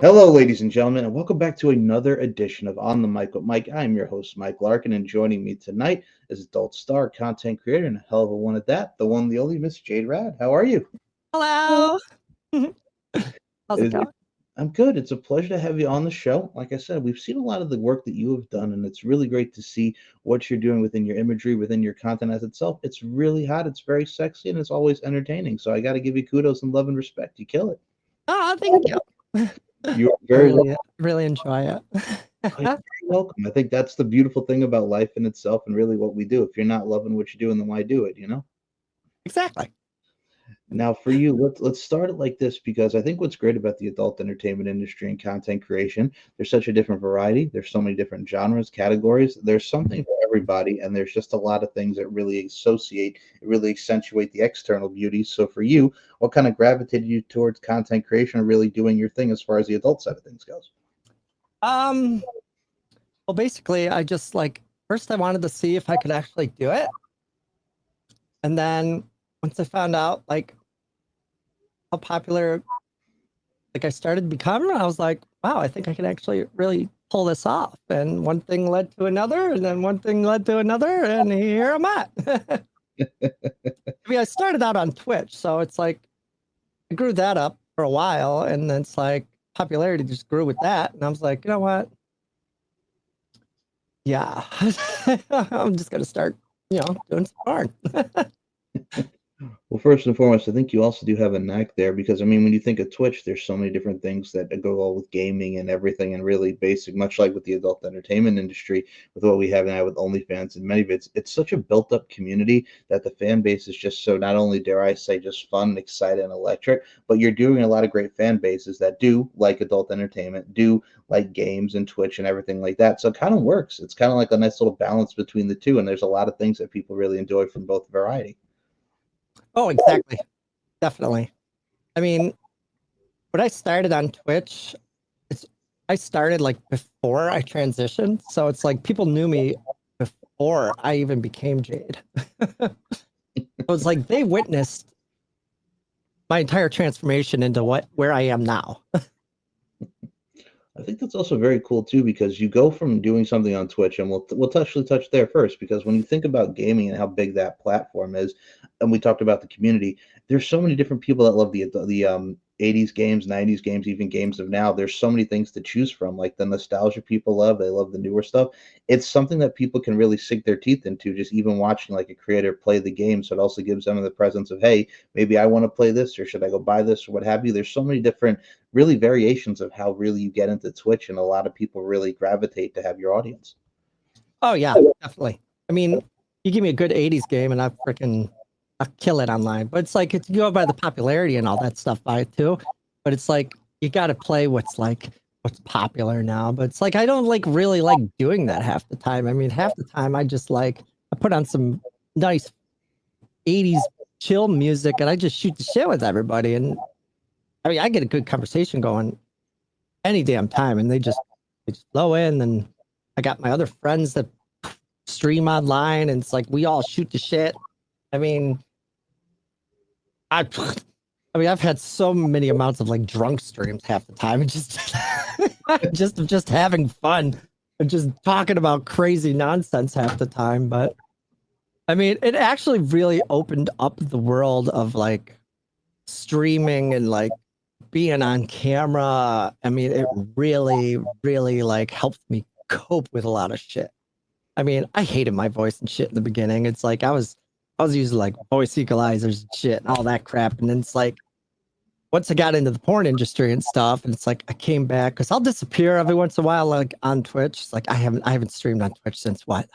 Hello, ladies and gentlemen, and welcome back to another edition of On the Mic with Mike. I'm your host, Mike Larkin, and joining me tonight is adult star, content creator, and a hell of a one at that, the one, the only Miss Jade Radd. How are you? Hello. How's it It- going? I'm good. It's a pleasure to have you on the show. Like I said, we've seen a lot of the work that you have done, and it's really great to see what you're doing within your imagery, within your content as itself. It's really hot, it's very sexy, and it's always entertaining. So I got to give you kudos and love and respect. You kill it. Oh, thank you. You're I very really enjoy it. Oh, you're very welcome. I think that's the beautiful thing about life in itself and really what we do. If you're not loving what you're doing, then why do it, you know? Exactly. Now, for you, let's start it like this because I think what's great about the adult entertainment industry and content creation, there's such a different variety. There's so many different genres, categories. There's something for everybody, and there's just a lot of things that really accentuate the external beauty. So, for you, what kind of gravitated you towards content creation or really doing your thing as far as the adult side of things goes? Um, well, basically, I just first I wanted to see if I could actually do it. And then once I found out how popular I started becoming, I was like, wow, I think I can actually really pull this off. And one thing led to another, and then one thing led to another, and here I'm at. I mean, I started out on Twitch, so it's like I grew that up for a while, and then it's like popularity just grew with that, and I was like, you know what? Yeah, I'm just gonna start, doing some porn. Well, first and foremost, I think you also do have a knack there because I mean, when you think of Twitch, there's so many different things that go all with gaming and everything, and really basic, much like with the adult entertainment industry, with what we have now with OnlyFans and many of it's such a built-up community that the fan base is just so not only dare I say just fun, excited, and electric, but you're doing a lot of great fan bases that do like adult entertainment, do like games and Twitch and everything like that. So it kind of works. It's kind of like a nice little balance between the two, and there's a lot of things that people really enjoy from both variety. Oh, exactly, definitely. I mean, when I started on Twitch, it's I started before I transitioned, so it's like people knew me before I even became Jade. So it's like they witnessed my entire transformation into where I am now. I think that's also very cool too because you go from doing something on Twitch, and we'll actually touch there first because when you think about gaming and how big that platform is, and we talked about the community, there's so many different people that love the 80s games, 90s games, even games of now. There's so many things to choose from, like the nostalgia people love. They love the newer stuff. It's something that people can really sink their teeth into, just even watching like a creator play the game. So it also gives them the presence of, hey, maybe I want to play this, or should I go buy this, or what have you. There's so many different really variations of how really you get into Twitch, and a lot of people really gravitate to have your audience. Oh yeah, definitely. I mean, you give me a good '80s game, and I'll kill it online. But it's like you go by the popularity and all that stuff by it too. But it's like you got to play what's popular now. But it's like I don't really like doing that half the time. I mean, half the time I just I put on some nice '80s chill music, and I just shoot the shit with everybody. And I mean, I get a good conversation going any damn time, and they just blow in. And I got my other friends that stream online, and it's like we all shoot the shit. I mean, I, I mean, I've had so many amounts of drunk streams half the time, and just just having fun and just talking about crazy nonsense half the time. But I mean, it actually really opened up the world of streaming and being on camera. I mean, it really, really helped me cope with a lot of shit. I mean, I hated my voice and shit in the beginning. It's like I was using voice equalizers and shit and all that crap. And then it's like once I got into the porn industry and stuff, and it's like I came back because I'll disappear every once in a while, on Twitch. It's like I haven't streamed on Twitch since what,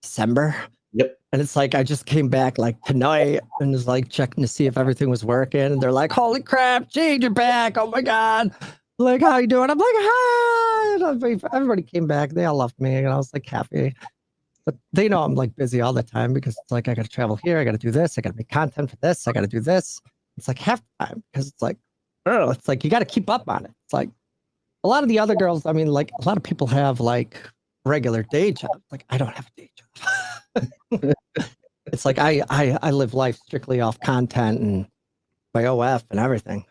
December? Yep. And it's like I just came back tonight and was checking to see if everything was working. And they're like, "Holy crap, Jade, you're back! Oh my god! Like, how you doing?" I'm like, "Hi!" And everybody came back. They all loved me, and I was happy. But they know I'm busy all the time because it's like I got to travel here, I got to do this, I got to make content for this, I got to do this. It's like half the time because it's like, oh, it's like you got to keep up on it. It's like a lot of the other girls. I mean, a lot of people have regular day jobs. Like I don't have a day job. It's like I live life strictly off content and my OF and everything.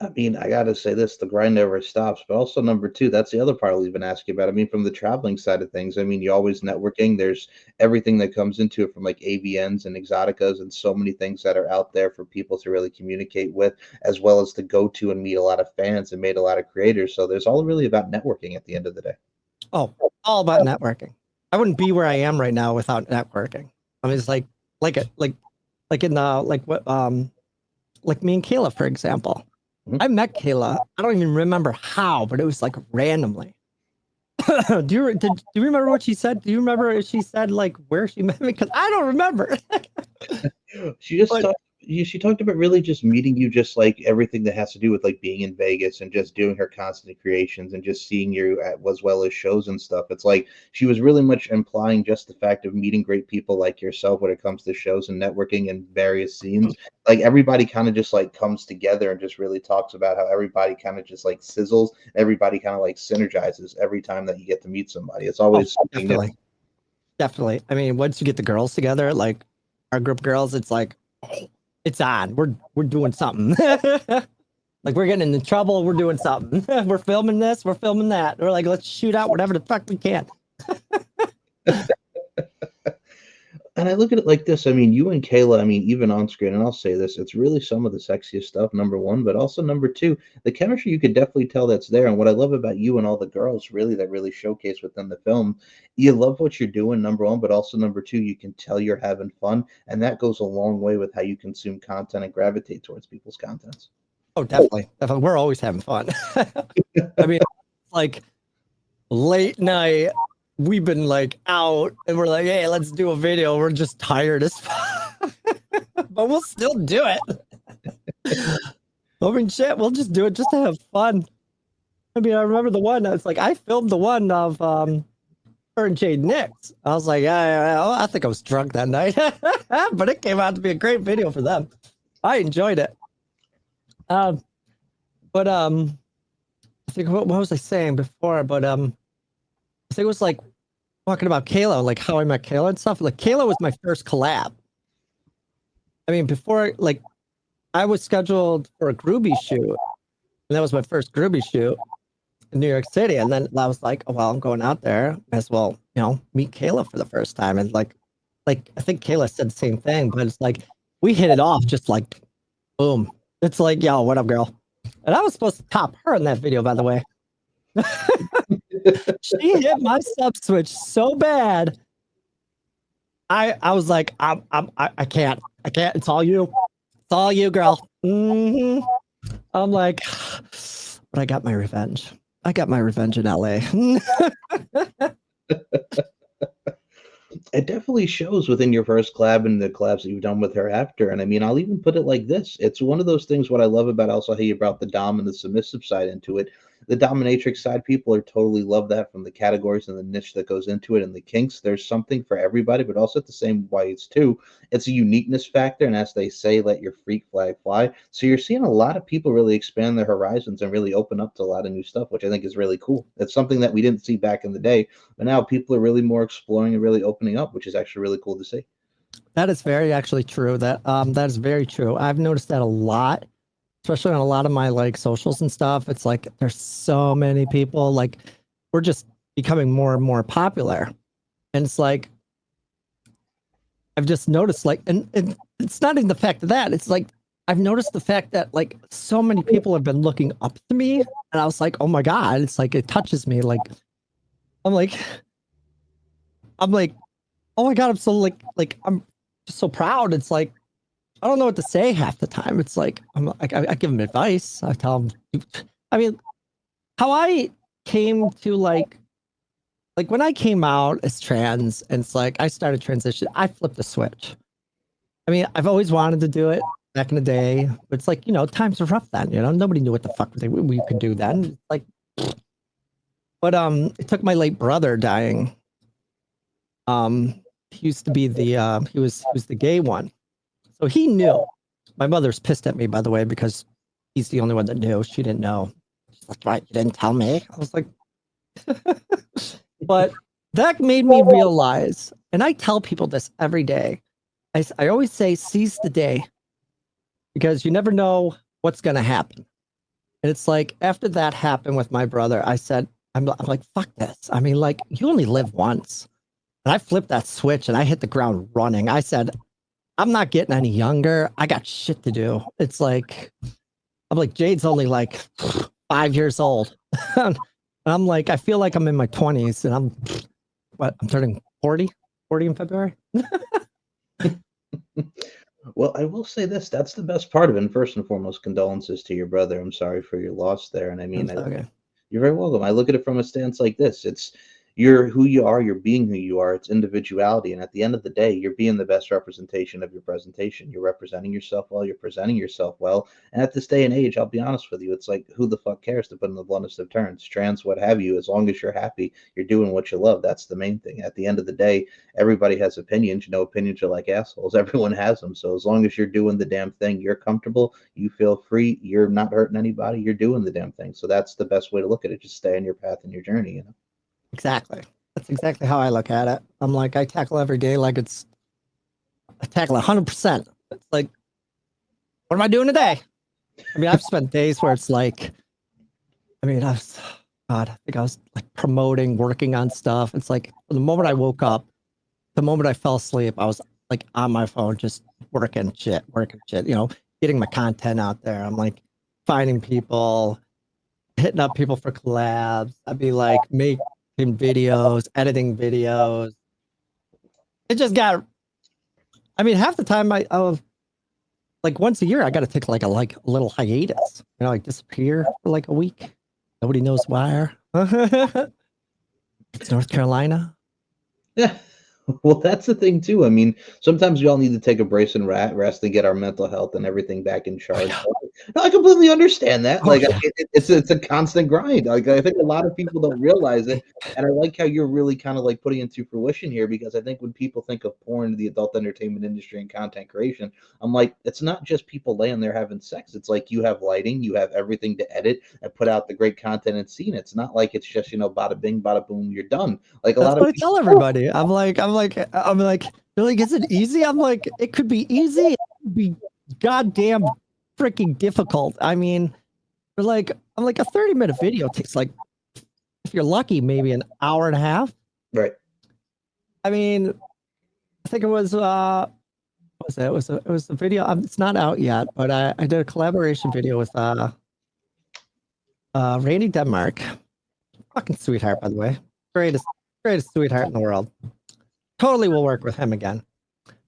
I mean, I gotta say this, the grind never stops. But also number two, that's the other part I'll even ask you about. I mean, from the traveling side of things, I mean, you always networking. There's everything that comes into it from like AVNs and exoticas and so many things that are out there for people to really communicate with, as well as to go to and meet a lot of fans and meet a lot of creators. So there's all really about networking at the end of the day. Oh, all about networking. I wouldn't be where I am right now without networking. I mean, it's like in the like me and Kayla, for example. Mhm. I met Kayla. I don't even remember how, but it was like randomly. Do you remember what she said? Do you remember if she said like where she met me? Because I don't remember. She just But talked. She talked about really just meeting you, just like everything that has to do with like being in Vegas and just doing her constant creations and just seeing you at as well as shows and stuff. It's like she was really much implying just the fact of meeting great people like yourself when it comes to shows and networking and various scenes. Like everybody kind of just like comes together and just really talks about how everybody kind of just like sizzles, everybody kind of like synergizes every time that you get to meet somebody. It's oh, always something new. definitely, definitely. I mean, once you get the girls together, like our group of girls, it's like it's on. We're doing something. Like we're getting into trouble. We're doing something. We're filming this. We're filming that. We're like, let's shoot out whatever the fuck we can. And I look at it like this. I mean, you and Kayla, I mean, even on screen, and I'll say this, it's really some of the sexiest stuff, number one, but also number two, the chemistry you could definitely tell that's there. And what I love about you and all the girls really that really showcase within the film, you love what you're doing, number one, but also number two, you can tell you're having fun. And that goes a long way with how you consume content and gravitate towards people's contents. Oh, definitely, definitely. We're always having fun. I mean, like late night, we've been like out and we're like, hey, let's do a video. We're just tired as fuck. But we'll still do it. I mean, shit, we'll just do it just to have fun. I mean, I remember the one, it's like I filmed the one of her and Jade Nix. I was like, I think I was drunk that night. But it came out to be a great video for them. I enjoyed it. But I think what was I saying before? But I think it was like talking about Kayla, like how I met Kayla and stuff. Like Kayla was my first collab. I mean, before like I was scheduled for a groovy shoot, and that was my first groovy shoot in New York City. And then I was like, oh well, I'm going out there, as well, meet Kayla for the first time. And like I think Kayla said the same thing, but it's like we hit it off just like boom. It's like, yo, what up, girl? And I was supposed to top her in that video, by the way. She hit my sub switch so bad. I was like, I can't. It's all you. It's all you, girl. I'm like, but I got my revenge. I got my revenge in LA. It definitely shows within your first collab and the collabs that you've done with her after. And I mean, I'll even put it like this. It's one of those things what I love about also how you brought the dom and the submissive side into it. The dominatrix side, people are totally love that from the categories and the niche that goes into it and the kinks. There's something for everybody, but also at the same ways too. It's a uniqueness factor, and as they say, let your freak flag fly. So you're seeing a lot of people really expand their horizons and really open up to a lot of new stuff, which I think is really cool. It's something that we didn't see back in the day, but now people are really more exploring and really opening up, which is actually really cool to see. That is very actually true. That is very true. I've noticed that a lot, especially on a lot of my like socials and stuff. It's like there's so many people, like we're just becoming more and more popular. And it's like I've just noticed like and it's not even the fact of that. It's like I've noticed the fact that like so many people have been looking up to me, and I was like, oh my God, it's like it touches me. Like I'm like oh my God, I'm so like I'm just so proud. It's like I don't know what to say half the time. It's like I give them advice. I tell them. I mean, how I came to like when I came out as trans, and it's like I started transition. I flipped the switch. I mean, I've always wanted to do it back in the day, but it's like times were rough then. Nobody knew what the fuck we could do then. Like, but it took my late brother dying. He used to be the he was the gay one. So he knew. My mother's pissed at me, by the way, because he's the only one that knew. She didn't know. She's like, right, you didn't tell me. I was like, but that made me realize, and I tell people this every day. I always say, seize the day, because you never know what's going to happen. And it's like after that happened with my brother, I said, I'm like, fuck this. I mean, like, you only live once. And I flipped that switch and I hit the ground running. I said, I'm not getting any younger. I got shit to do. It's like, I'm like, Jade's only like 5 years old. And I'm like, I feel like I'm in my 20s and I'm turning 40 in February. Well, I will say this, that's the best part of it. And first and foremost, condolences to your brother. I'm sorry for your loss there. And I mean, Okay. you're very welcome. I look at it from a stance like this. It's you're who you are, you're being who you are. It's individuality. And at the end of the day, you're being the best representation of your presentation. You're representing yourself well, you're presenting yourself well. And at this day and age, I'll be honest with you, it's like who the fuck cares, to put in the bluntest of terms, trans, what have you, as long as you're happy, you're doing what you love. That's the main thing. At the end of the day, everybody has opinions. You know, opinions are like assholes. Everyone has them. So as long as you're doing the damn thing, you're comfortable, you feel free, you're not hurting anybody, you're doing the damn thing. So that's the best way to look at it. Just stay on your path and your journey, you know? Exactly. That's exactly how I look at it. I'm like, I tackle every day like I tackle 100%. It's like, what am I doing today? I mean, I've spent days where it's like, I mean, God, I think I was like promoting, working on stuff. It's like the moment I woke up, the moment I fell asleep, I was like on my phone, just working shit, you know, getting my content out there. I'm like finding people, hitting up people for collabs. I'd be like making videos, editing videos. It just got, I mean, half the time I like once a year, I got to take like a little hiatus, you know, like disappear for like a week. Nobody knows where. It's North Carolina. Yeah. Well, that's the thing too. I mean, sometimes we all need to take a brace and rest and get our mental health and everything back in charge. No, I completely understand that. Oh, Like, yeah. it's a constant grind. Like, I think a lot of people don't realize it, and I like how you're really kind of like putting into fruition here, because I think when people think of porn, the adult entertainment industry, and content creation, I'm like, it's not just people laying there having sex. It's like you have lighting, you have everything to edit and put out the great content and scene. It's not like it's just, you know, bada bing, bada boom, you're done. Like a That's lot of what I people. tell everybody. I'm like, really, is it easy? I'm like, it could be easy. It could be goddamn freaking difficult. I mean, I'm like a 30-minute video takes like, if you're lucky, maybe an hour and a half. Right. I mean, I think it was what was it? It was a video. It's not out yet, but I did a collaboration video with Randy Denmark. Fucking sweetheart, by the way. Greatest sweetheart in the world. Totally will work with him again.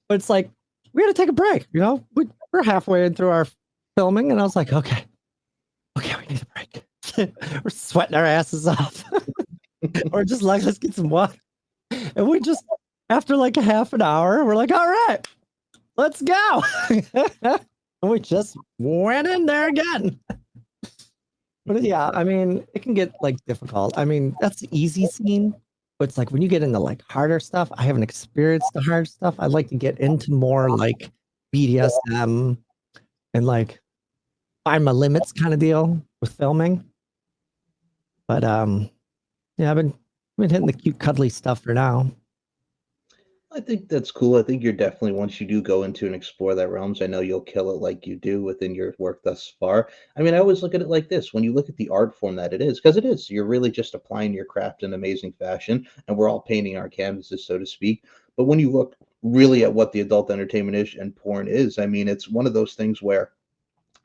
But it's like, we had to take a break, you know? We're halfway through our filming, and I was like, okay, we need a break. We're sweating our asses off. Or just like, let's get some water. And we just, after like a half an hour, we're like, all right, let's go. And we just went in there again. But yeah, I mean, it can get like difficult. I mean, that's the easy scene. But it's like when you get into like harder stuff, I haven't experienced the hard stuff. I'd like to get into more like BDSM and like find my limits kind of deal with filming. But yeah, I've been hitting the cute cuddly stuff for now. I think that's cool. I think you're definitely, once you do go into and explore that realms, I know you'll kill it like you do within your work thus far. I mean, I always look at it like this: when you look at the art form that it is, because it is, you're really just applying your craft in amazing fashion, and we're all painting our canvases, so to speak. But when you look really at what the adult entertainment is and porn is, I mean, it's one of those things where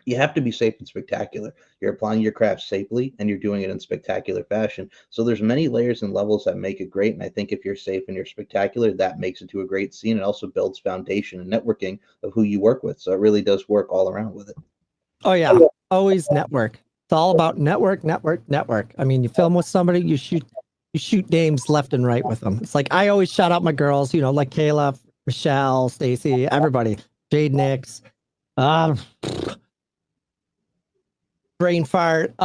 you have to be safe and spectacular. You're applying your craft safely and you're doing it in spectacular fashion. So there's many layers and levels that make it great. And I think if you're safe and you're spectacular, that makes it to a great scene. It also builds foundation and networking of who you work with. So it really does work all around with it. Oh yeah, always network. It's all about network. I mean, you film with somebody, you shoot names left and right with them. It's like I always shout out my girls, you know, like Kayla, Michelle, Stacy, everybody, Jade Nix, brain fart. You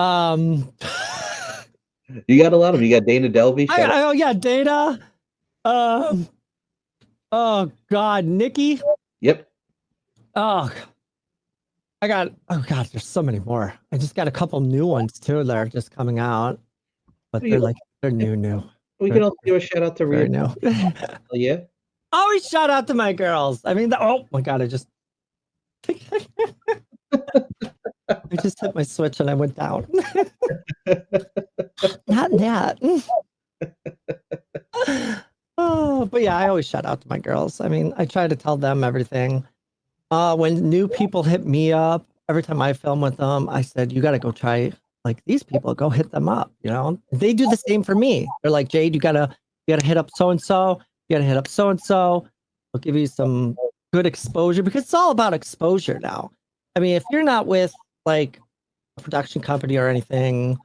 got a lot of them. You got Dana Delvey. Oh yeah, Dana. Oh God, Nikki. Yep. Oh God, there's so many more. I just got a couple new ones too that are just coming out, but they're new. We can also give a shout out to Rhea. No. Yeah. Always shout out to my girls. I mean, oh my God, I just. I just hit my switch and I went down. Not that. Oh, but yeah, I always shout out to my girls. I mean, I try to tell them everything. When new people hit me up, every time I film with them, I said, you got to go try like these people, go hit them up. You know, they do the same for me. They're like, Jade, you gotta hit up so and so. You gotta hit up so and so. I'll give you some good exposure because it's all about exposure now. I mean, if you're not with like a production company or anything,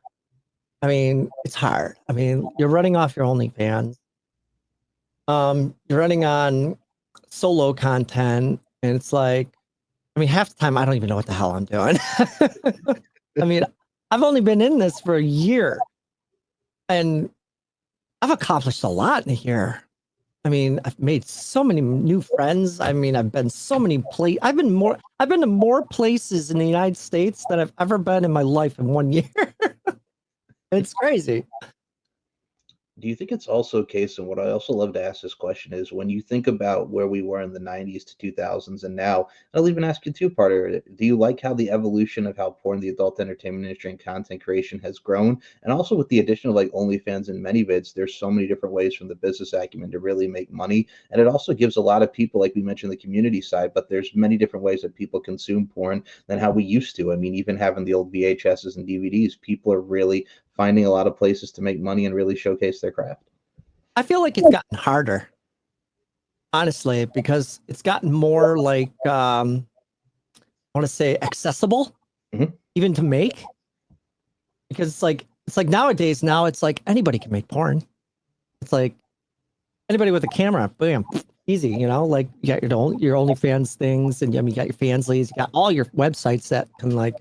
I mean, it's hard. I mean, you're running off your OnlyFans. You're running on solo content, and it's like, I mean, half the time I don't even know what the hell I'm doing. I mean, I've only been in this for a year, and I've accomplished a lot in a year. I mean, I've made so many new friends. I mean, I've been so many places. I've been to more places in the United States than I've ever been in my life in 1 year. It's crazy. Do you think it's also a case, and what I also love to ask this question is when you think about where we were in the 90s to 2000s and now, I'll even ask you two-parter. Do you like how the evolution of how porn, the adult entertainment industry, and content creation has grown? And also with the addition of like OnlyFans and ManyVids, there's so many different ways from the business acumen to really make money. And it also gives a lot of people, like we mentioned, the community side, but there's many different ways that people consume porn than how we used to. I mean, even having the old VHSs and DVDs, people are really finding a lot of places to make money and really showcase their craft. I feel like it's gotten harder, honestly, because it's gotten more like I want to say accessible, even to make. Because it's like nowadays, now it's like anybody can make porn. It's like anybody with a camera, bam, easy. You know, like you got your OnlyFans things, and I mean, you got your Fansleys, you got all your websites that can like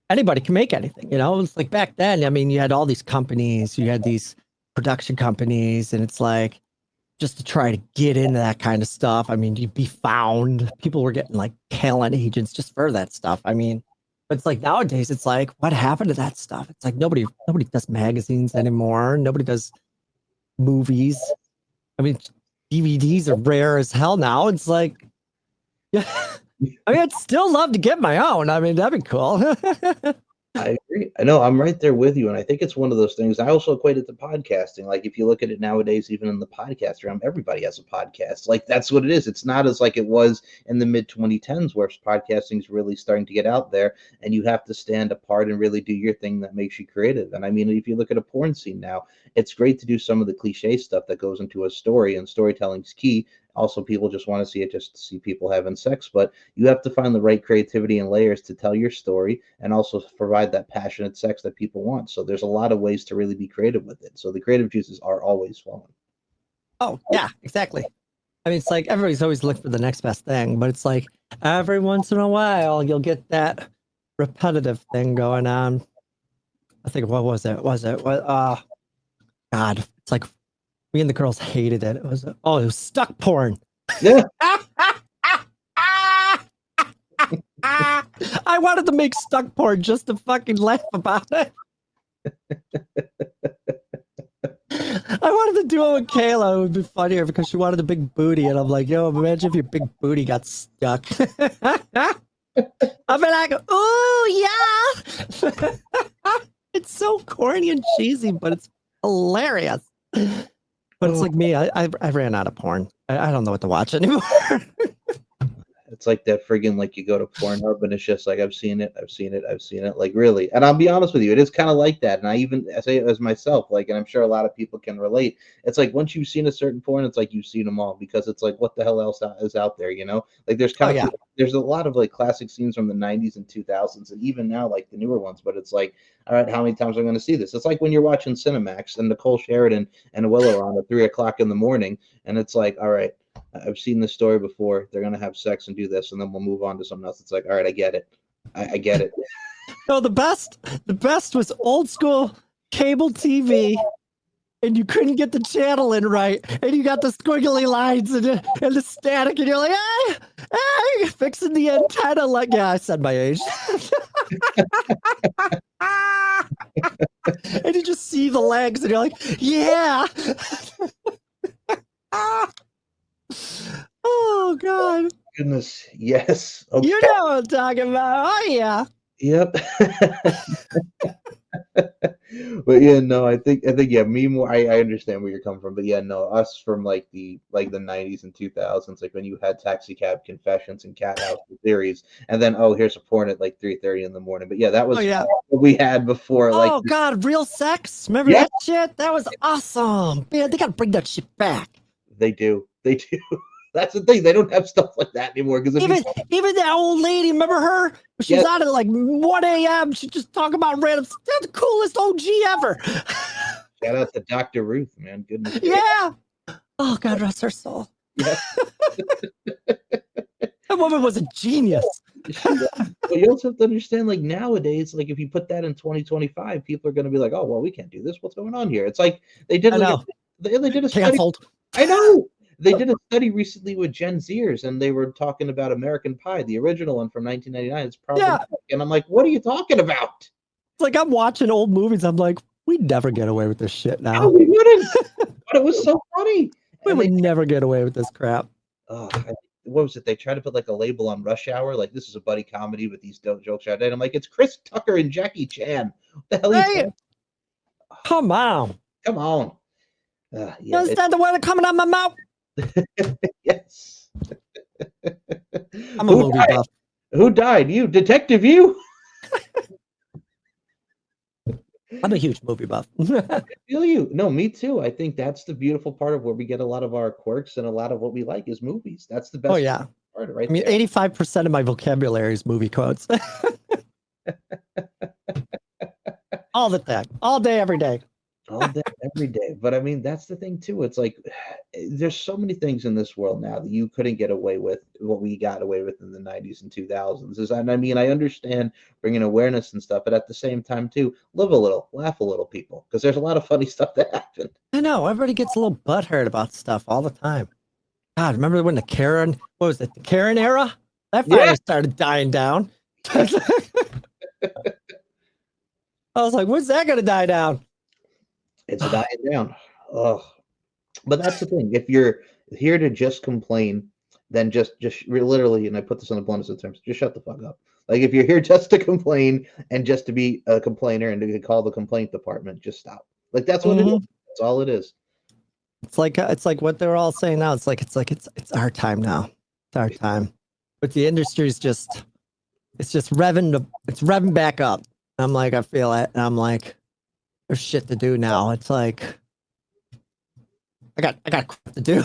anybody can make anything. You know, it's like back then. I mean, you had all these companies, you had these production companies, and it's like just to try to get into that kind of stuff. I mean, you'd be found. People were getting like talent agents just for that stuff. I mean, but it's like nowadays, it's like, what happened to that stuff? It's like nobody does magazines anymore. Nobody does movies. I mean, DVDs are rare as hell now. It's like, yeah. I mean, I'd still love to get my own. I mean, that'd be cool. I agree. I know I'm right there with you, and I think it's one of those things. I also equate it to podcasting. Like if you look at it nowadays, even in the podcast realm, everybody has a podcast. Like that's what it is. It's not as like it was in the mid 2010s, where podcasting is really starting to get out there, and you have to stand apart and really do your thing that makes you creative. And I mean, if you look at a porn scene now, it's great to do some of the cliche stuff that goes into a story, and storytelling's key. Also, people just want to see it just to see people having sex, but you have to find the right creativity and layers to tell your story and also provide that passionate sex that people want. So there's a lot of ways to really be creative with it. So the creative juices are always flowing. Oh, yeah, exactly. I mean, it's like everybody's always looking for the next best thing, but it's like every once in a while you'll get that repetitive thing going on. I think what was it? God, it's like me and the girls hated it. It was stuck porn. Yeah. I wanted to make stuck porn just to fucking laugh about it. I wanted to do it with Kayla. It would be funnier because she wanted a big booty, and I'm like, yo, imagine if your big booty got stuck. I'd be like, oh yeah. It's so corny and cheesy, but it's hilarious. But it's like me, I ran out of porn. I don't know what to watch anymore. It's like that friggin' like you go to Pornhub and it's just like I've seen it, like really. And I'll be honest with you, it is kind of like that. And I say it as myself, like, and I'm sure a lot of people can relate. It's like once you've seen a certain porn, it's like you've seen them all because it's like what the hell else is out there, you know? Like there's there's a lot of like classic scenes from the 90s and 2000s, and even now like the newer ones. But it's like, all right, how many times am I going to see this? It's like when you're watching Cinemax and Nicole Sheridan and Willow are on at 3 o'clock in the morning, and it's like, all right, I've seen this story before. They're gonna have sex and do this, and then we'll move on to something else. It's like, all right, I get it. I get it. No, the best was old school cable TV, and you couldn't get the channel in right, and you got the squiggly lines and the static, and you're like, hey, fixing the antenna. Like, yeah, I said my age. And you just see the legs, and you're like, yeah. Oh God. goodness, yes. Okay. You know what I'm talking about. Oh yeah. Yep. But yeah, no, I think yeah, me more. I understand where you're coming from, but yeah, no, us from like the 90s and 2000s, like when you had Taxi Cab Confessions and Cat House the series, and then oh, here's a porn at like 3:30 in the morning. But yeah, that Oh was yeah. what we had before. Like, Oh God, real sex. Remember yeah, that shit? That was awesome. Man, they gotta bring that shit back. they do, they do. That's the thing. They don't have stuff like that anymore. Because if you, Even that old lady, remember her? She was yeah, out at like 1 a.m. She just talk about random. That's the coolest OG ever. shout out to Dr. Ruth, man. Goodness gracious. Yeah. Oh God, rest her soul. Yeah. That woman was a genius. But you also have to understand, like nowadays, like if you put that in 2025, people are going to be like, "Oh, well, we can't do this. What's going on here?" It's like they did I like know. they did a study. Canceled. I know they did a study recently with Gen Zers, and they were talking about American Pie, the original one from 1999. It's Yeah. problematic, and I'm like, "What are you talking about?" It's like I'm watching old movies. I'm like, we'd never get away with this shit No, now. we wouldn't. But it was so funny, We and would they never get away with this crap. oh, what was it? They tried to put like a label on Rush Hour, like this is a buddy comedy with these dope jokes out there. And I'm like, it's Chris Tucker and Jackie Chan. What the hell are you Hey, talking? come on. Come on. You Yeah, understand the word coming out my mouth? yes. I'm a movie buff. Who died? You, Detective You? I'm a huge movie buff. I feel you. No, me too. I think that's the beautiful part of where we get a lot of our quirks and a lot of what we like is movies. That's the Oh best yeah. part right I mean, there. 85% of my vocabulary is movie quotes. All the time, all day, every day. All day, every day. But I mean, that's the thing too. It's like there's so many things in this world now that you couldn't get away with what we got away with in the 90s and 2000s. And I mean, I understand bringing awareness and stuff, but at the same time too, live a little, laugh a little, people, because there's a lot of funny stuff that happened. I know everybody gets a little butthurt about stuff all the time. God, remember when the Karen, what was it, the Karen era? That finally Yeah, started dying down. I was like, when's that gonna die down? it's dying down. Oh, but that's the thing. If you're here to just complain, then just literally, and I put this on the bluntest of terms, just shut the fuck up. Like if you're here just to complain and just to be a complainer and to call the complaint department, just stop. Like that's what it is. That's all it is. It's like what they're all saying now. It's our time now. It's our time. But the industry's just it's revving back up. I'm like, I feel it. And I'm like, there's shit to do now. It's like I got crap to do.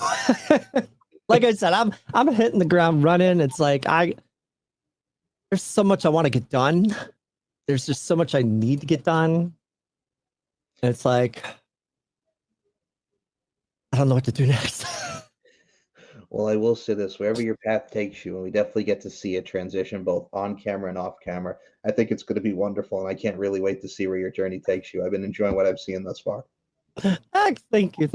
Like I said, I'm hitting the ground running. It's like there's so much I want to get done. There's just so much I need to get done. And it's like I don't know what to do next. Well, I will say this, wherever your path takes you, and we definitely get to see a transition both on camera and off camera, I think it's going to be wonderful, and I can't really wait to see where your journey takes you. I've been enjoying what I've seen thus far. Thank you.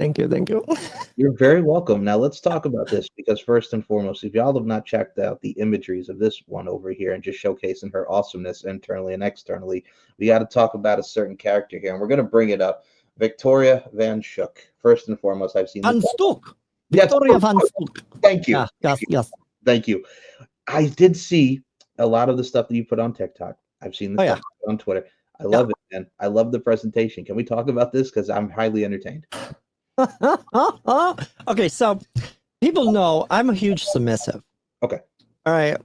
You're very welcome. Now let's talk about this because first and foremost, if y'all have not checked out the imageries of this one over here and just showcasing her awesomeness internally and externally, we got to talk about a certain character here, and we're going to bring it up. Victoria Van Shook. First and foremost, I've seen Van this. Stook. Yes. Victoria Van Stook. Thank you. Yes. Thank you. I did see a lot of the stuff that you put on TikTok. I've seen the stuff on Twitter. I love it, man. I love the presentation. Can we talk about this? Because I'm highly entertained. Okay, so people know I'm a huge submissive. Okay. All right.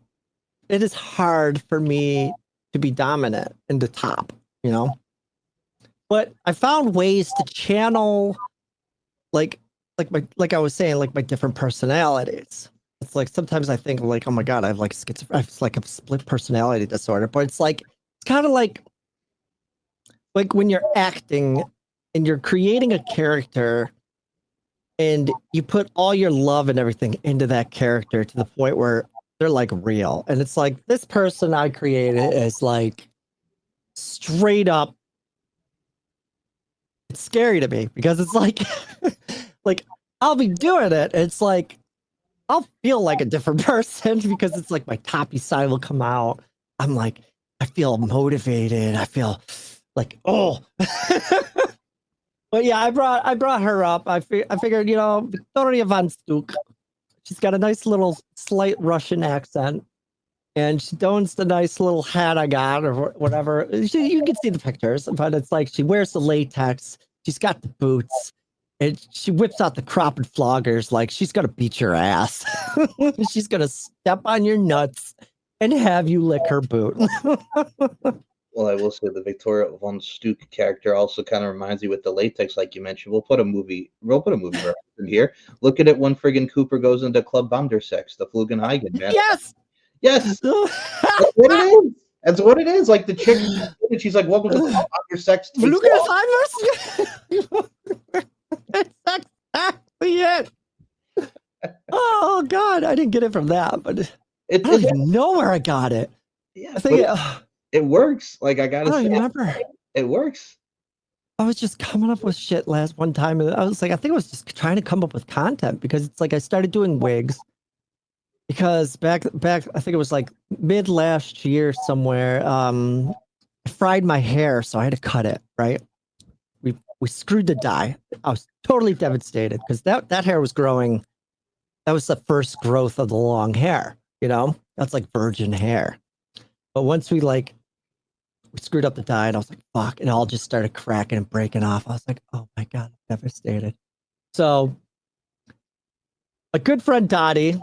It is hard for me to be dominant in the top, you know? But I found ways to channel like I was saying, like my different personalities. It's like sometimes I think like, oh my God, I have like it's like a split personality disorder. But it's kind of like when you're acting and you're creating a character and you put all your love and everything into that character to the point where they're like real. And it's like this person I created is like straight up. It's scary to me because it's like like I'll be doing it. It's like I'll feel like a different person because it's like my toppy side will come out. I'm like, I feel motivated. I feel like, oh. But yeah, I brought her up. I figured, you know, Victoria Van Stook. She's got a nice little slight Russian accent, and she dons the nice little hat I got or whatever. You can see the pictures, but it's like she wears the latex. She's got the boots, and she whips out the crop and floggers like she's gonna beat your ass. She's gonna step on your nuts and have you lick her boot. Well, I will say the Victoria von Stuck character also kind of reminds me with the latex, like you mentioned. We'll put a movie reference in here. Look at it when friggin' Cooper goes into Club Bandersex, the Flugenhagen, man. Yes, yes, that's what it is. That's what it is. Like the chick, and she's like, "Welcome to Club Bandersex." That's exactly it. Oh God, I didn't get it from that, but I don't even know where I got it. Yeah, I think it works. Like I gotta say, remember. It works. I was just coming up with shit last one time, and I was like, I think I was just trying to come up with content because it's like I started doing wigs because back, I think it was like mid last year somewhere. I fried my hair, so I had to cut it. Right, we screwed the dye. I was totally devastated because that hair was growing. That was the first growth of the long hair. You know, that's like virgin hair. But once we screwed up the dye, and I was like, fuck, and it all just started cracking and breaking off. I was like, oh my God, I'm devastated. So a good friend Dottie,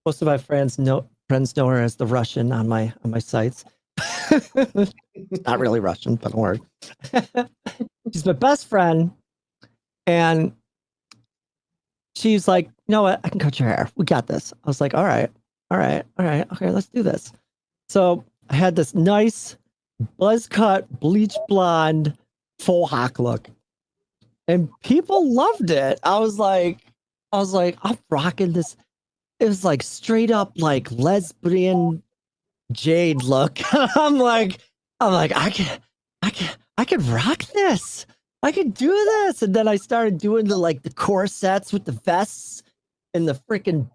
most of my friends know her as the Russian on my sites. Not really Russian, but don't worry. She's my best friend, and she's like, you know what, I can cut your hair. We got this. I was like, all right, okay, let's do this. So I had this nice buzz cut, bleach blonde, faux hawk look, and people loved it. I was like, I'm rocking this. It was like straight up like lesbian Jade look. I'm like, I can rock this. I can do this. And then I started doing the corsets with the vests and the freaking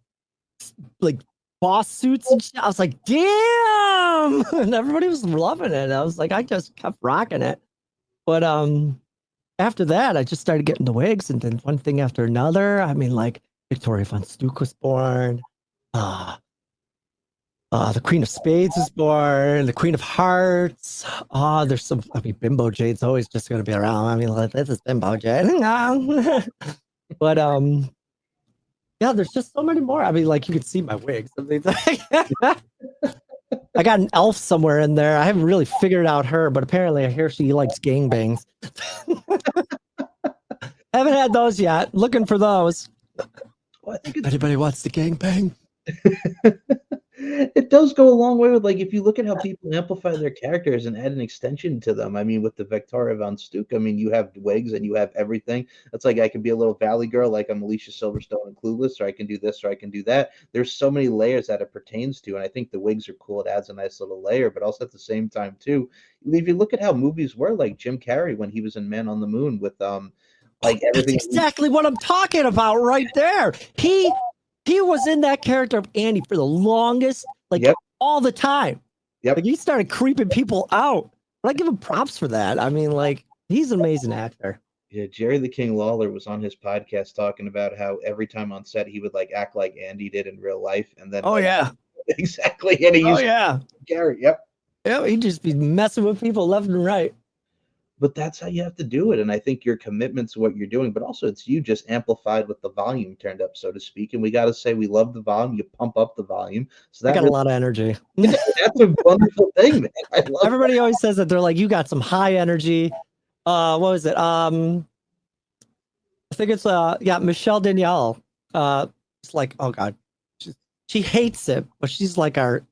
like boss suits and shit. I was like, damn, and everybody was loving it. I was like, I just kept rocking it. But after that, I just started getting the wigs, and then one thing after another. I mean, like Victoria von Stuck was born. The Queen of Spades was born. The Queen of Hearts. There's some. I mean, Bimbo Jade's always just going to be around. I mean, like, this is Bimbo Jade. But yeah, there's just so many more. I mean, like, you can see my wigs. I mean, I got an elf somewhere in there. I haven't really figured out her, but apparently I hear she likes gangbangs. Haven't had those yet. Looking for those. Well, I think if anybody wants to gangbang. It does go a long way with, like, if you look at how people amplify their characters and add an extension to them. I mean, with the Victoria von Stuck, I mean, you have wigs and you have everything. It's like I can be a little valley girl, like I'm Alicia Silverstone and Clueless, or I can do this, or I can do that. There's so many layers that it pertains to, and I think the wigs are cool. It adds a nice little layer, but also at the same time, too, if you look at how movies were, like Jim Carrey when he was in Man on the Moon with like everything. That's exactly what I'm talking about right there. He was in that character of Andy for the longest, like all the time. Yep. Like he started creeping people out. But I give him props for that. I mean, like, he's an amazing actor. Yeah, Jerry the King Lawler was on his podcast talking about how every time on set he would like act like Andy did in real life, and then exactly, and he used Gary. Yep. Yeah, he'd just be messing with people left and right. But that's how you have to do it. And I think your commitment to what you're doing, but also it's you just amplified with the volume turned up, so to speak. And we got to say, we love the volume. You pump up the volume. So that I got a lot of energy. That's a wonderful thing, man. I love Everybody that. always says that. They're like, you got some high energy. What was it? I think it's, Michelle Danielle. It's like, oh God, she hates it, but she's like our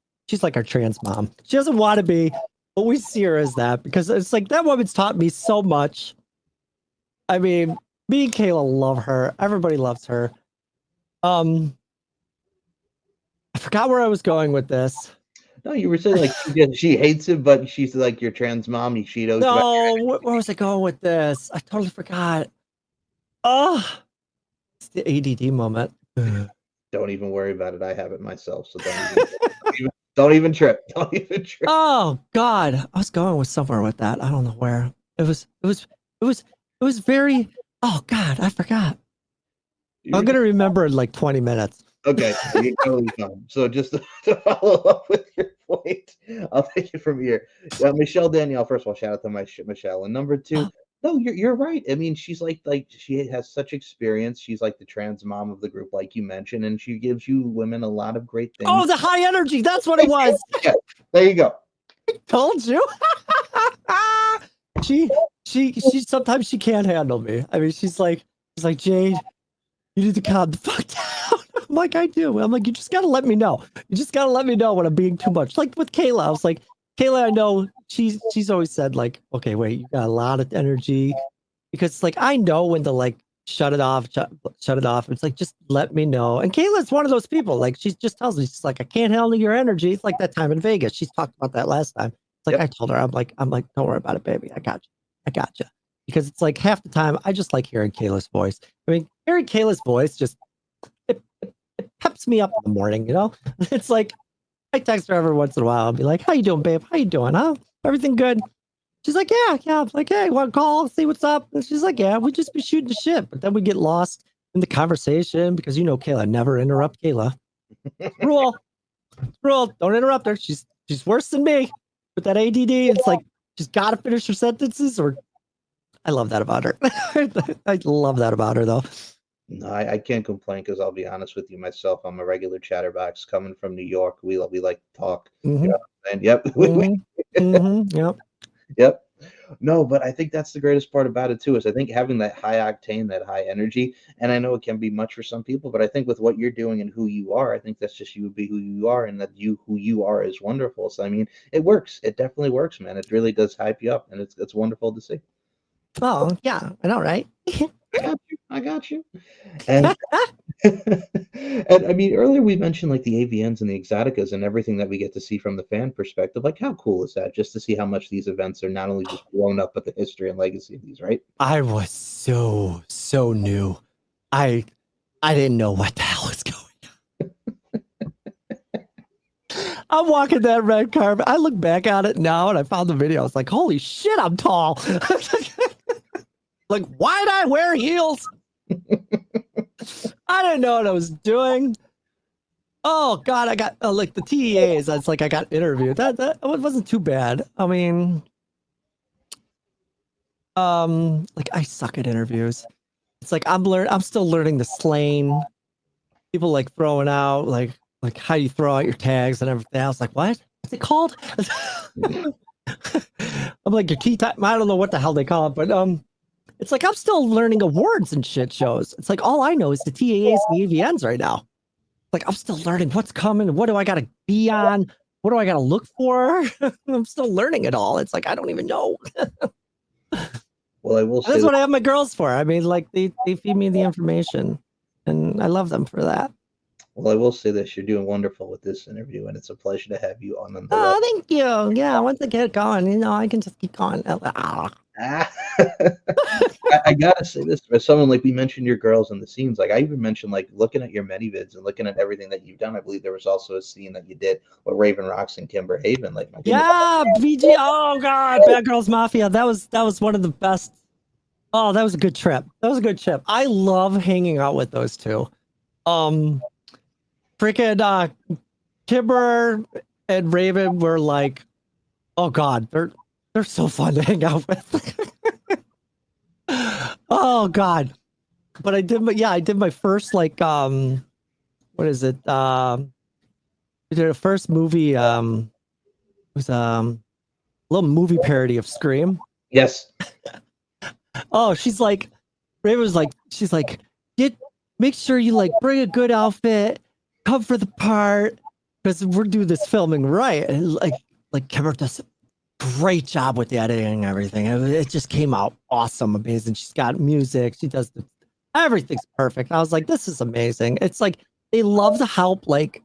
trans mom. She doesn't want to be, but we see her as that because it's like that woman's taught me so much. I mean, me and Kayla love her. Everybody loves her. I forgot where I was going with this. No, you were saying like she hates it, but she's like your trans mom. She knows. No, where was I going with this? I totally forgot. Oh, it's the ADD moment. Don't even worry about it. I have it myself, so don't even trip. Don't even trip. Oh God, I was going with somewhere with that. I don't know where. It was very. Oh God, I forgot. You're I'm gonna remember in like 20 minutes. okay. You're totally fine. So just to follow up with your point, I'll take it from here. Michelle Danielle. First of all, shout out to Michelle. And number two, no, you're right. I mean, she's like she has such experience. She's like the trans mom of the group, like you mentioned, and she gives you women a lot of great things. Oh, the high energy. That's what it was. Yeah, there you go. Told you. she sometimes she can't handle me. I mean, she's like, Jade, you need to calm the fuck down. I'm like, I do. I'm like, you just gotta let me know. You just gotta let me know when I'm being too much. Like with Kayla, I was like, Kayla, I know she's always said like, okay, wait, you got a lot of energy, because like I know when to like shut it off. It's like, just let me know. And Kayla's one of those people. Like she just tells me, she's like, I can't handle your energy. It's like that time in Vegas. She's talked about that last time. It's like, I told her, I'm like, don't worry about it, baby. I got you. Because it's like half the time I just like hearing Kayla's voice. I mean, hearing Kayla's voice just it peps me up in the morning, you know? It's like I text her every once in a while and be like, how you doing, babe? How you doing? Huh? Everything good? She's like, yeah. I'm like, hey, want to call, see what's up? And she's like, yeah, we just be shooting the shit. But then we get lost in the conversation because you know Kayla, never interrupt Kayla. Rule. Don't interrupt her. She's worse than me with that ADD. It's like she's gotta finish her sentences, or I love that about her. I love that about her though. No, I can't complain because I'll be honest with you myself. I'm a regular chatterbox coming from New York. We like to talk. Mm-hmm. You know what I'm saying? Yep. Yep. Yep. No, but I think that's the greatest part about it too, is I think having that high octane, that high energy, and I know it can be much for some people, but I think with what you're doing and who you are, I think that's just you be who you are, and that who you are is wonderful. So I mean, it works. It definitely works, man. It really does hype you up, and it's wonderful to see. Oh yeah, I know, right? I got you. And and I mean, earlier we mentioned like the AVNs and the Exoticas and everything that we get to see from the fan perspective. Like, how cool is that? Just to see how much these events are not only just blown up, but the history and legacy of these, right? I was so new. I didn't know what the hell was going on. I'm walking that red carpet. I look back at it now and I found the video. I was like, holy shit, I'm tall. Like, why'd I wear heels? I didn't know what I was doing. Oh God, I got like the TEAs. That's like I got interviewed. That wasn't too bad. I mean, like I suck at interviews. It's like I'm still learning the slang. People like throwing out like how you throw out your tags and everything. I was like, what? What's it called? I'm like your tea time. I don't know what the hell they call it, but it's like I'm still learning awards and shit shows. It's like all I know is the TAAs and the AVNs right now. Like I'm still learning what's coming. What do I got to be on? What do I got to look for? I'm still learning it all. It's like I don't even know. Well, I will say that's what I have my girls for. I mean, like they feed me the information, and I love them for that. Well, I will say this: you're doing wonderful with this interview, and it's a pleasure to have you on. Oh, thank you. Yeah, once I get going, you know, I can just keep going. I gotta say this for someone like we mentioned your girls and the scenes. Like I even mentioned like looking at your many vids and looking at everything that you've done. I believe there was also a scene that you did with Raven Rocks and Kimber Haven. Like my goodness. Yeah, BG. Oh God, Bad Girls Mafia. That was one of the best. Oh, that was a good trip. I love hanging out with those two. Freaking Kimber and Raven were like, oh God, they're so fun to hang out with. Oh God. But I did my first like what is it? We did a first movie, it was a little movie parody of Scream. Yes. Oh, she's like Raven was like, she's like, make sure you like bring a good outfit, come for the part, because we're doing this filming right. And like Kimber does great job with the editing and everything. It just came out awesome, amazing. She's got music. She does everything's perfect. I was like, this is amazing. It's like they love to help like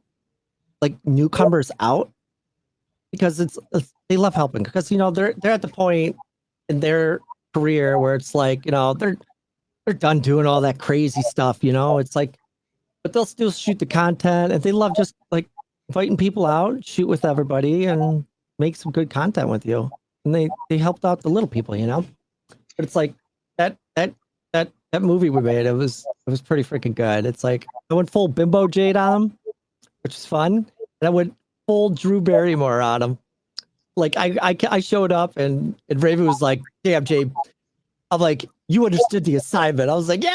newcomers out because it's they love helping because you know they're at the point in their career where it's like you know they're done doing all that crazy stuff. You know, it's like, but they'll still shoot the content and they love just like inviting people out, shoot with everybody, and make some good content with you. And they helped out the little people, you know. But it's like that movie we made. It was It was pretty freaking good. It's like I went full Bimbo Jade on him, which is fun, and I went full Drew Barrymore on him. Like I showed up and Raven was like, "Damn, Jade." I'm like, "You understood the assignment." I was like, "Yeah,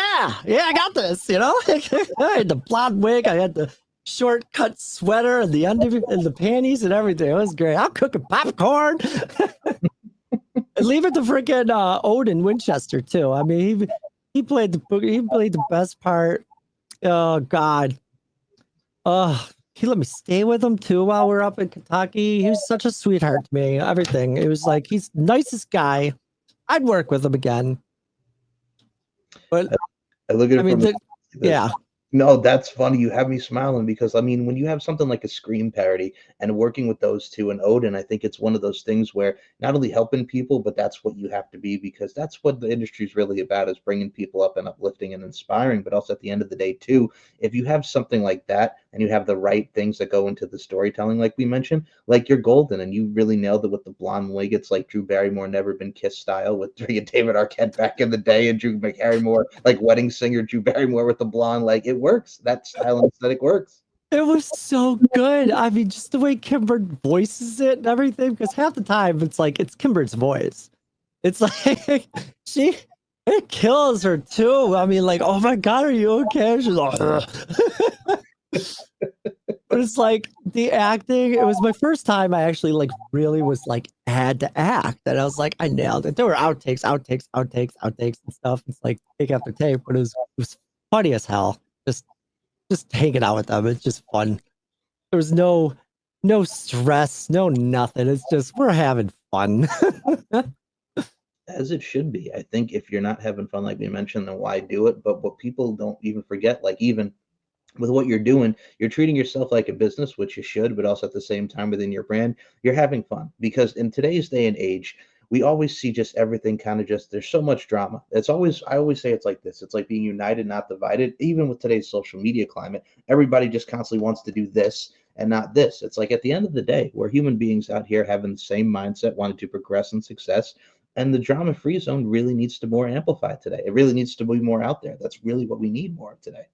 I got this." You know, I had the blonde wig, I had the short cut sweater and the under and the panties and everything. It was great. I'm cooking popcorn. And leave it to freaking Odin Winchester too. I mean, he played the best part. Oh God. He let me stay with him too while we are up in Kentucky. He was such a sweetheart to me. Everything. It was like he's the nicest guy. I'd work with him again. But I look at it from yeah. No, that's funny. You have me smiling because I mean, when you have something like a Scream parody and working with those two and Odin, I think it's one of those things where not only helping people, but that's what you have to be because that's what the industry is really about is bringing people up and uplifting and inspiring. But also at the end of the day, too, if you have something like that and you have the right things that go into the storytelling, like we mentioned, like you're golden and you really nailed it with the blonde wig. It's like Drew Barrymore Never Been Kissed style with David Arquette back in the day and Drew Barrymore, like wedding singer Drew Barrymore with the blonde, like it works. That style and aesthetic works. It was so good. I mean, just the way Kimber voices it and everything, because half the time it's like it's Kimber's voice. It's like it kills her too. I mean, like, oh my God, are you okay? She's like, but it's like the acting. It was my first time I actually like really was like had to act, and I was like, I nailed it. There were outtakes and stuff. It's like take after take, but it was funny as hell. Just hanging out with them. It's just fun. There was no stress, no nothing. It's just we're having fun. As it should be. I think if you're not having fun, like we mentioned, then why do it? But what people don't even forget, like even with what you're doing, you're treating yourself like a business, which you should, but also at the same time within your brand, you're having fun. Because in today's day and age, we always see just everything kind of just there's so much drama. I always say it's like this. It's like being united, not divided. Even with today's social media climate, everybody just constantly wants to do this and not this. It's like at the end of the day, we're human beings out here having the same mindset, wanting to progress and success. And the drama free zone really needs to more amplify today. It really needs to be more out there. That's really what we need more of today.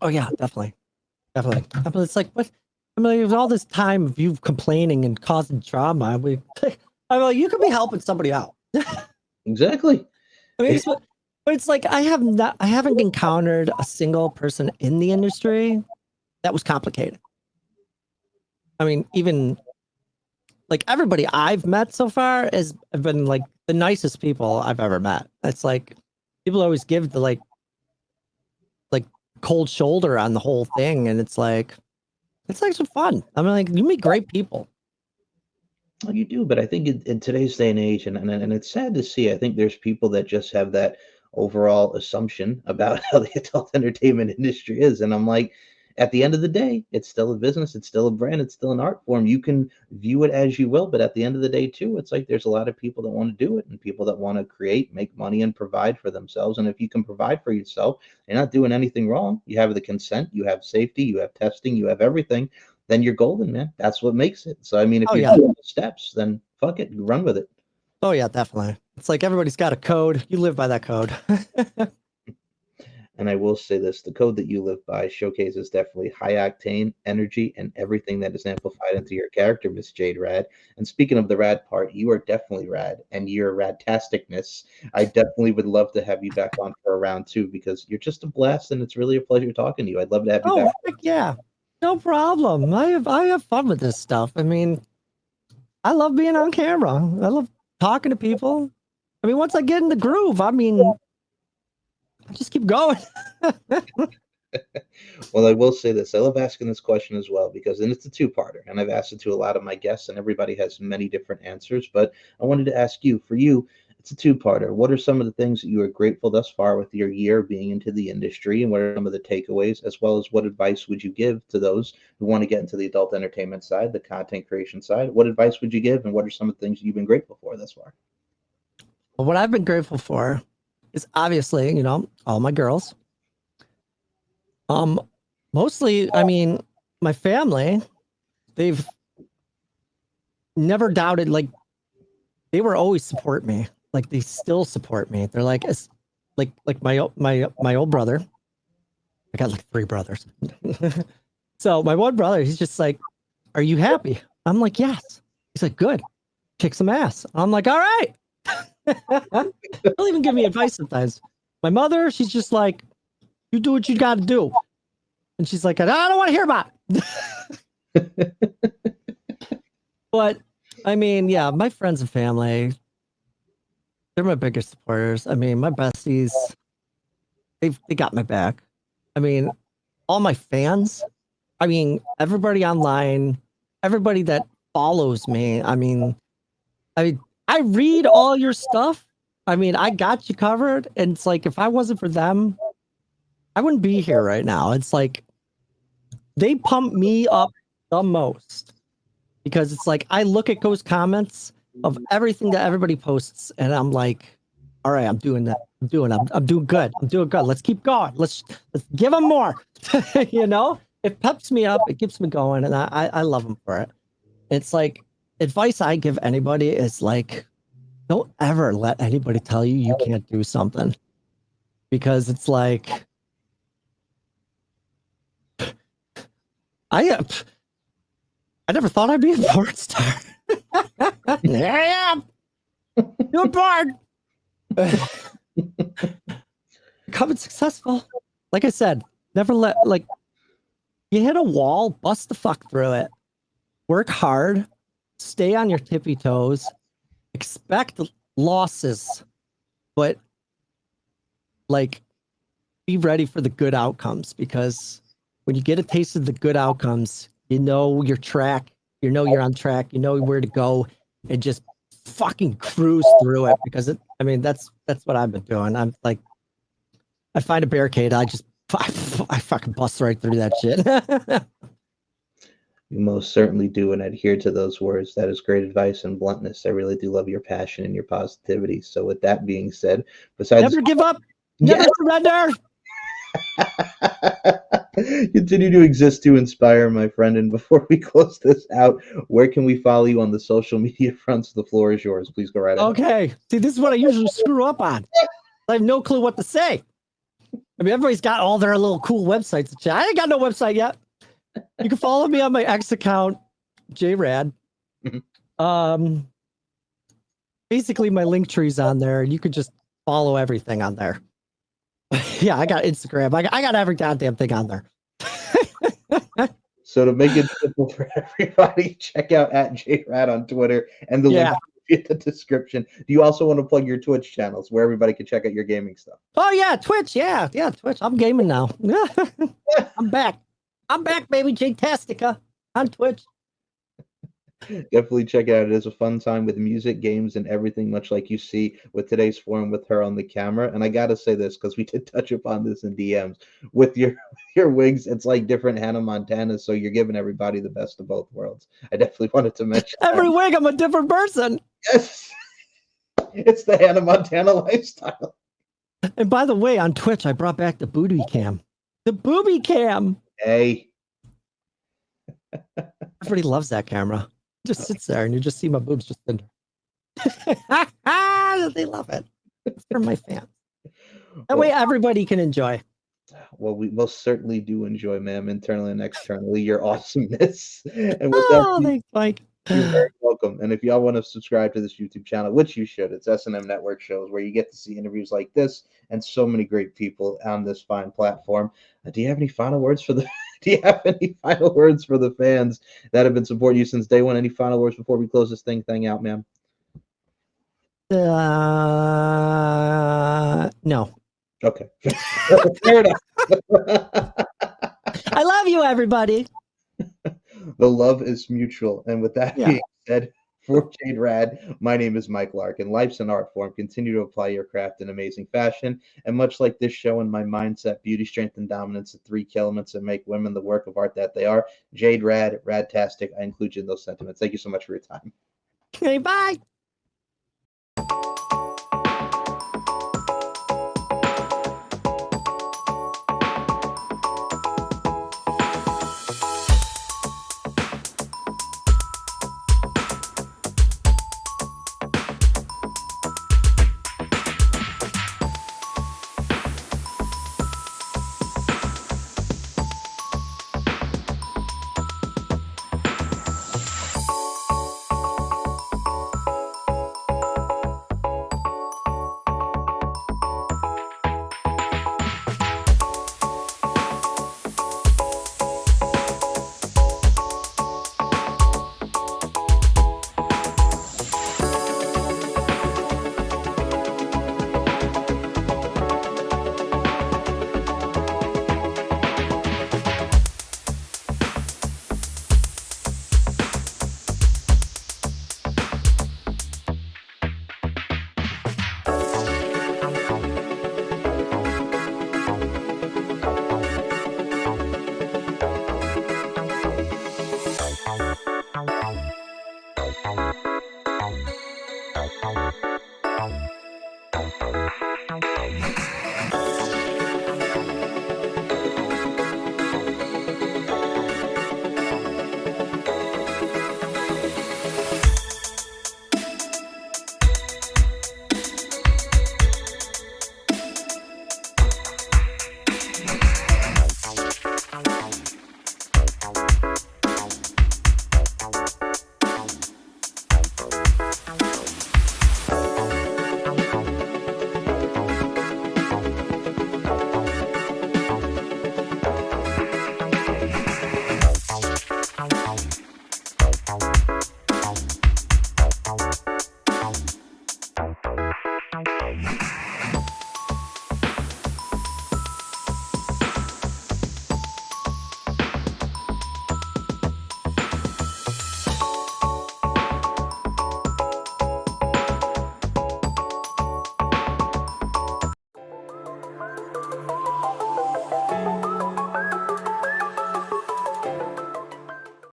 Oh yeah, definitely. It's like what I mean, there's all this time of you complaining and causing drama. I mean, you could be helping somebody out. Exactly. I mean, but it's like I haven't encountered a single person in the industry that was complicated. I mean, even like everybody I've met so far has been like the nicest people I've ever met. It's like people always give the like cold shoulder on the whole thing, and it's like some fun. I mean, like you meet great people. Well, you do, but I think in today's day and age, and it's sad to see. I think there's people that just have that overall assumption about how the adult entertainment industry is, and I'm like, at the end of the day, it's still a business, it's still a brand, it's still an art form. You can view it as you will, but at the end of the day, too, it's like there's a lot of people that want to do it, and people that want to create, make money, and provide for themselves. And if you can provide for yourself, you're not doing anything wrong. You have the consent, you have safety, you have testing, you have everything then you're golden, man. That's what makes it. So I mean, if you're doing the steps, then fuck it, run with it. Oh yeah, definitely. It's like everybody's got a code. You live by that code. And I will say this: the code that you live by showcases definitely high octane energy and everything that is amplified into your character, Miss Jade Radd. And speaking of the rad part, you are definitely rad, and your radtasticness. I definitely would love to have you back on for a round two because you're just a blast, and it's really a pleasure talking to you. I'd love to have you back. Heck yeah. No problem. I have fun with this stuff. I mean, I love being on camera. I love talking to people. I mean, once I get in the groove, I mean, I just keep going. Well, I will say this. I love asking this question as well because then it's a two-parter, and I've asked it to a lot of my guests, and everybody has many different answers. But I wanted to ask you, for you, it's a two-parter. What are some of the things that you are grateful thus far with your year being into the industry, and what are some of the takeaways, as well as what advice would you give to those who want to get into the adult entertainment side, the content creation side? What advice would you give, and what are some of the things you've been grateful for thus far? Well, what I've been grateful for is obviously, all my girls. Mostly, I mean, my family, they've never doubted, like, they were always support me. Like, they still support me. They're like, it's like my old brother. I got like 3 brothers. So my one brother, he's just like, "Are you happy?" I'm like, "Yes." He's like, "Good. Kick some ass." I'm like, "All right." He'll even give me advice sometimes. My mother, she's just like, "You do what you got to do," and she's like, "I don't want to hear about it." But I mean, yeah, my friends and family, they're my biggest supporters. I mean, my besties, they got my back. I mean, all my fans, I mean, everybody online, everybody that follows me. I I read all your stuff. I mean, I got you covered. And it's like if I wasn't for them, I wouldn't be here right now. It's like they pump me up the most because it's like I look at those comments of everything that everybody posts, and I'm like, all right, I'm doing that. I'm doing good. I'm doing good. Let's keep going. Let's give them more. You know, it peps me up. It keeps me going, and I love them for it. It's like advice I give anybody is like, don't ever let anybody tell you you can't do something, because it's like I never thought I'd be a porn star. There I am. You're born. Becoming successful. Like I said, never let you hit a wall, bust the fuck through it. Work hard, stay on your tippy toes, expect losses, but like be ready for the good outcomes, because when you get a taste of the good outcomes, you know your track, you know you're on track, you know where to go, and just fucking cruise through it, because that's what I've been doing. I'm like, I find a barricade, I fucking bust right through that shit. You most certainly do and adhere to those words. That is great advice and bluntness. I really do love your passion and your positivity. So, with that being said, besides Never give up, never surrender. Continue to exist to inspire, my friend. And before we close this out, where can we follow you on the social media fronts? The floor is yours. Please go right ahead. Okay. See, this is what I usually screw up on. I have no clue what to say. I mean, everybody's got all their little cool websites and shit. I ain't got no website yet. You can follow me on my X account, Jade Radd. Basically, my link tree's on there, and you could just follow everything on there. Yeah, I got Instagram. I got every goddamn thing on there. So to make it simple for everybody, check out @JRad on Twitter and the link in the description. Do you also want to plug your Twitch channels where everybody can check out your gaming stuff? Oh yeah, Twitch. Yeah, Twitch. I'm gaming now. I'm back. I'm back, baby. Jade-tastica on Twitch. Definitely check it out. It is a fun time with music, games, and everything, much like you see with today's forum with her on the camera. And I gotta say this, because we did touch upon this in DMs. With your wigs, it's like different Hannah Montana, so you're giving everybody the best of both worlds. I definitely wanted to mention every wig, I'm a different person. Yes. It's the Hannah Montana lifestyle. And by the way, on Twitch, I brought back the booty cam. The booby cam. Hey. Everybody loves that camera. It just sits there and you just see my boobs just in there. They love it. It's for my fans. That way everybody can enjoy. Well, we most certainly do enjoy, ma'am, internally and externally, your awesomeness. And with that, thanks, Mike. You're very welcome. And if y'all want to subscribe to this YouTube channel, which you should, it's S&M Network Shows, where you get to see interviews like this and so many great people on this fine platform. Do you have any final words for the Do you have any final words for the fans that have been supporting you since day one? Any final words before we close this thing out, ma'am? No. Okay. Fair enough. I love you, everybody. The love is mutual. And with that being said, for Jade Radd, my name is Mike Larkin. Life's an art form. Continue to apply your craft in amazing fashion. And much like this show and my mindset, beauty, strength, and dominance, the 3 key elements that make women the work of art that they are. Jade Radd, Radtastic. I include you in those sentiments. Thank you so much for your time. Okay, bye.